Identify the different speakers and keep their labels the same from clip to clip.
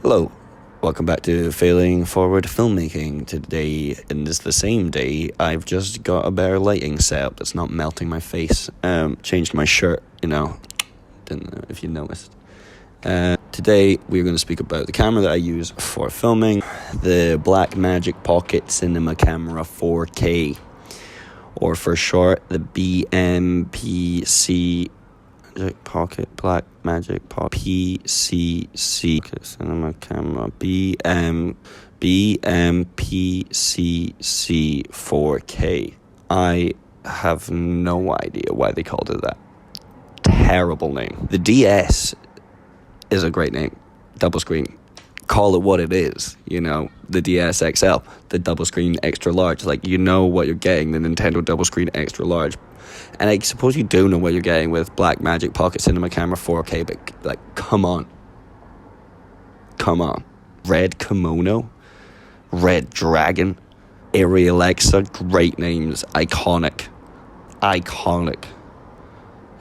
Speaker 1: Hello, welcome back to Failing Forward Filmmaking. Today, in the same day, I've just got a better lighting setup that's not melting my face. Changed my shirt, didn't know if you noticed. Today, we're going to speak about the camera that I use for filming, the Blackmagic Pocket Cinema Camera 4K, or for short, the BMPC Pocket Blackmagic Pocket PCC Cinema Camera BMPCC 4K. I have no idea why they called it that. Terrible name. The DS is a great name. Double screen. Call it what it is, the DS XL, the double screen extra large. What you're getting, the Nintendo double screen extra large. And I suppose you do know what you're getting with Blackmagic Pocket Cinema Camera 4K, but come on. Red Kimono, Red Dragon, Airy Alexa, great names, iconic.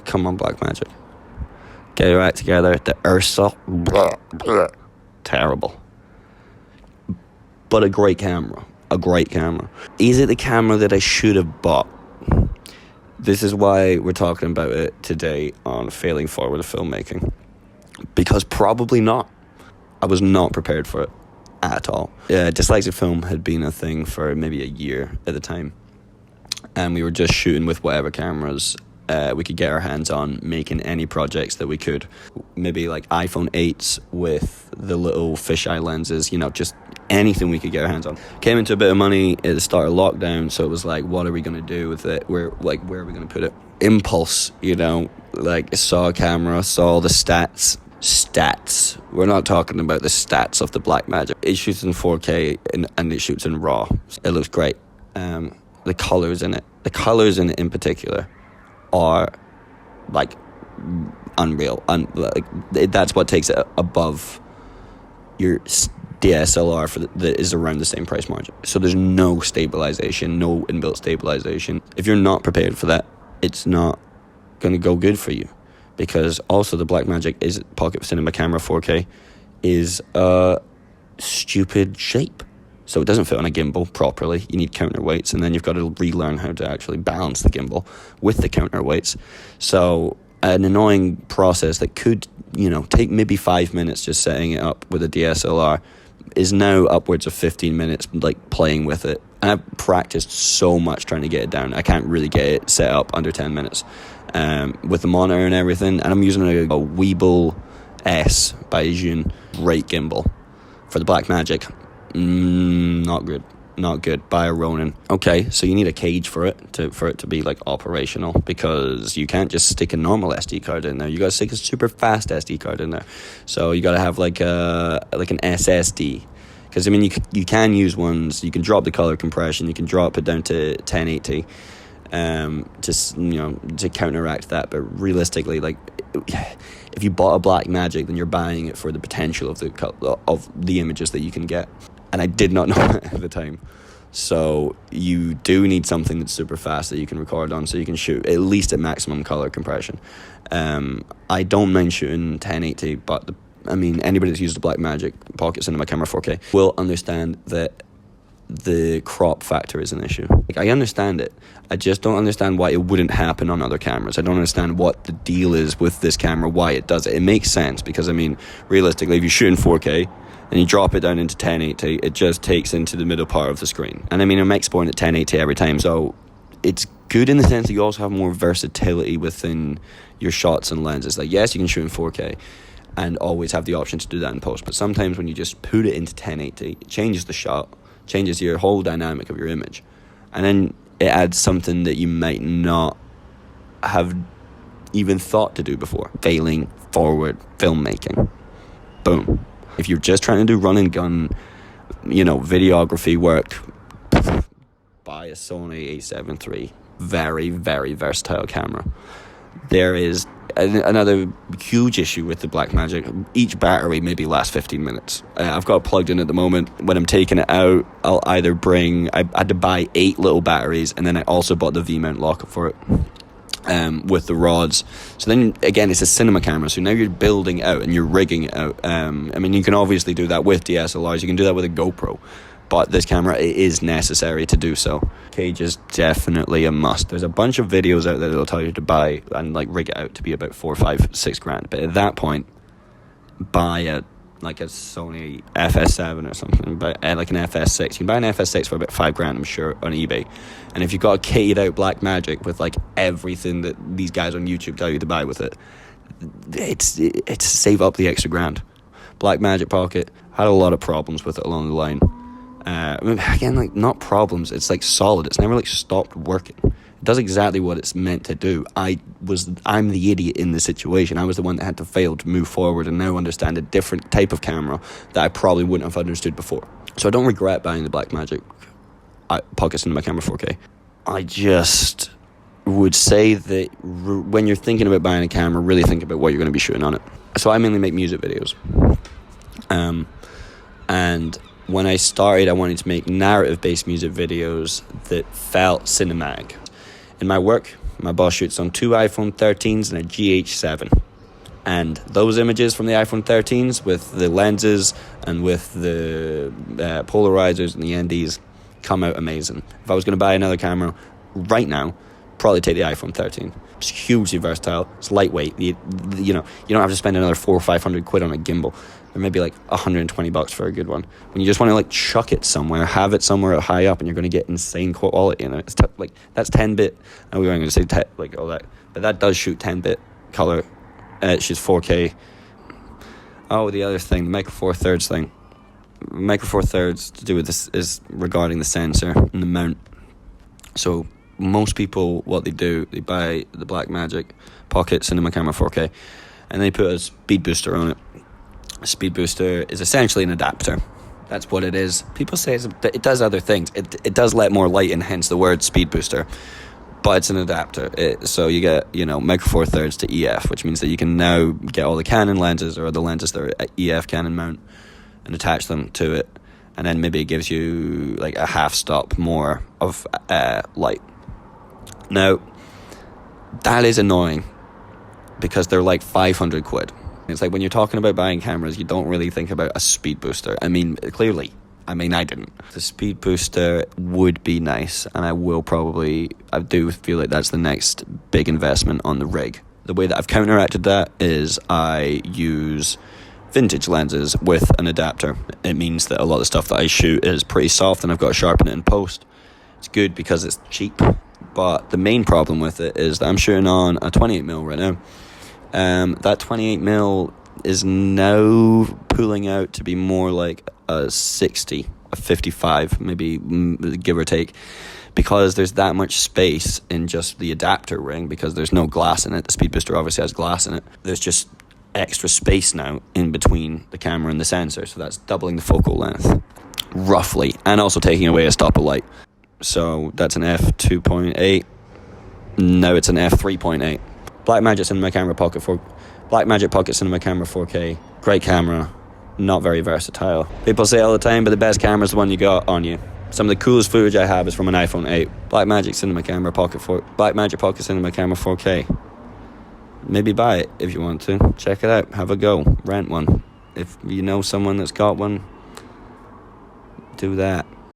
Speaker 1: Come on, Blackmagic. Get your act together. The Ursa, terrible. But a great camera. Is it the camera that I should have bought? This is why we're talking about it today on Failing Forward Filmmaking. Because probably not. I was not prepared for it at all. Dyslexic film had been a thing for maybe a year at the time. And we were just shooting with whatever cameras we could get our hands on, making any projects that we could. Maybe like iPhone 8s with the little fisheye lenses, just anything we could get our hands on. Came into a bit of money at the start of lockdown, so it was like, what are we going to do with it? Where are we going to put it? Impulse, saw a camera, saw the stats. We're not talking about the stats of the Blackmagic. It shoots in 4K and it shoots in RAW. It looks great. The colors in it in particular are unreal. That's what takes it above your DSLR that is around the same price margin. So there's no stabilization, no inbuilt stabilization. If you're not prepared for that, it's not going to go good for you. Because also the Blackmagic Pocket Cinema Camera 4K is a stupid shape. So it doesn't fit on a gimbal properly. You need counterweights, and then you've got to relearn how to actually balance the gimbal with the counterweights. So an annoying process that could, take maybe 5 minutes just setting it up with a DSLR is now upwards of 15 minutes, playing with it. And I've practiced so much trying to get it down. I can't really get it set up under 10 minutes with the monitor and everything. And I'm using a Weeble S by June. Great gimbal for the Blackmagic. Not good. Buy a Ronin. Okay, so you need a cage for it to be operational, because you can't just stick a normal SD card in there. You gotta stick a super fast SD card in there. So you gotta have an SSD, because you can use ones. You can drop the color compression. You can drop it down to 1080, to counteract that. But realistically, if you bought a Blackmagic, then you're buying it for the potential of the images that you can get. And I did not know that at the time. So you do need something that's super fast that you can record on, so you can shoot at least at maximum color compression. I don't mind shooting 1080, but anybody that's used the Blackmagic Pocket Cinema Camera 4K will understand that the crop factor is an issue. I understand it. I just don't understand why it wouldn't happen on other cameras. I don't understand what the deal is with this camera, why it does it. It makes sense because, realistically, if you shoot in 4K and you drop it down into 1080, it just takes into the middle part of the screen. And I'm exporting at 1080 every time, so it's good in the sense that you also have more versatility within your shots and lenses. Yes, you can shoot in 4K and always have the option to do that in post, but sometimes when you just put it into 1080, it changes the shot, changes your whole dynamic of your image, and then it adds something that you might not have even thought to do before. Failing forward filmmaking. Boom. If you're just trying to do run and gun, videography work, buy a Sony a7 III. Very, very versatile camera. There is another huge issue with the Blackmagic. Each battery maybe lasts 15 minutes. I've got it plugged in at the moment. When I'm taking it out, I'll either I had to buy 8 little batteries, and then I also bought the V-mount lock for it. with the rods. So then again, it's a cinema camera, so now you're building it out and you're rigging it out. I mean, you can obviously do that with DSLRs, you can do that with a GoPro, but this camera, it is necessary to do so. Cage is definitely a must. There's a bunch of videos out there that'll tell you to buy and like rig it out to be about 4, 5, 6 grand, but at that point, buy a Sony FS7 or something, but like an FS6. You can buy an FS6 for about 5 grand, I'm sure, on eBay. And if you've got a kitted out Blackmagic with like everything that these guys on YouTube tell you to buy with it, it's save up the extra grand. Blackmagic Pocket had a lot of problems with it along the line. Again, like, not problems, it's like solid. It's never like stopped working. It does exactly what it's meant to do. I'm the idiot in the situation. I was the one that had to fail to move forward and now understand a different type of camera that I probably wouldn't have understood before. So I don't regret buying the Blackmagic Pocket Cinema Camera 4K. I just would say that when you're thinking about buying a camera, really think about what you're going to be shooting on it. So I mainly make music videos. And when I started, I wanted to make narrative-based music videos that felt cinematic. In my work, my boss shoots on 2 iPhone 13s and a GH7. And those images from the iPhone 13s with the lenses and with the polarizers and the NDs come out amazing. If I was going to buy another camera right now, probably take the iPhone 13. It's hugely versatile. It's lightweight. You don't have to spend another 400 or 500 quid on a gimbal. Or maybe like $120 for a good one. When you just want to like chuck it somewhere, have it somewhere high up, and you're going to get insane quality. And it's like that's 10-bit. And we weren't going to say like all that, but that does shoot 10-bit color. It shoots 4K. Oh, the other thing, the Micro Four Thirds thing. Micro Four Thirds to do with this is regarding the sensor and the mount. So most people, what they do, they buy the Blackmagic Pocket Cinema Camera 4K, and they put a speed booster on it. A speed booster is essentially an adapter. That's what it is. People say it does other things. It does let more light in, hence the word speed booster. But it's an adapter. So you get, Micro Four Thirds to EF, which means that you can now get all the Canon lenses or the lenses that are EF Canon mount and attach them to it. And then maybe it gives you like a half stop more of light. Now, that is annoying because they're like 500 quid. It's like when you're talking about buying cameras, you don't really think about a speed booster. I mean, clearly, I didn't. The speed booster would be nice, and I do feel like that's the next big investment on the rig. The way that I've counteracted that is I use vintage lenses with an adapter. It means that a lot of the stuff that I shoot is pretty soft, and I've got to sharpen it in post. It's good because it's cheap, but the main problem with it is that I'm shooting on a 28mm right now. That 28mm is now pulling out to be more like a 60, a 55, maybe give or take, because there's that much space in just the adapter ring, because there's no glass in it. The speed booster obviously has glass in it. There's just extra space now in between the camera and the sensor, so that's doubling the focal length, roughly, and also taking away a stop of light. So that's an f2.8. Now it's an f3.8. Blackmagic Cinema Camera Blackmagic Pocket Cinema Camera 4K. Great camera, not very versatile. People say all the time, but the best camera is the one you got on you. Some of the coolest footage I have is from an iPhone 8. Blackmagic Pocket Cinema Camera 4K. Maybe buy it if you want to. Check it out. Have a go. Rent one. If you know someone that's got one, do that.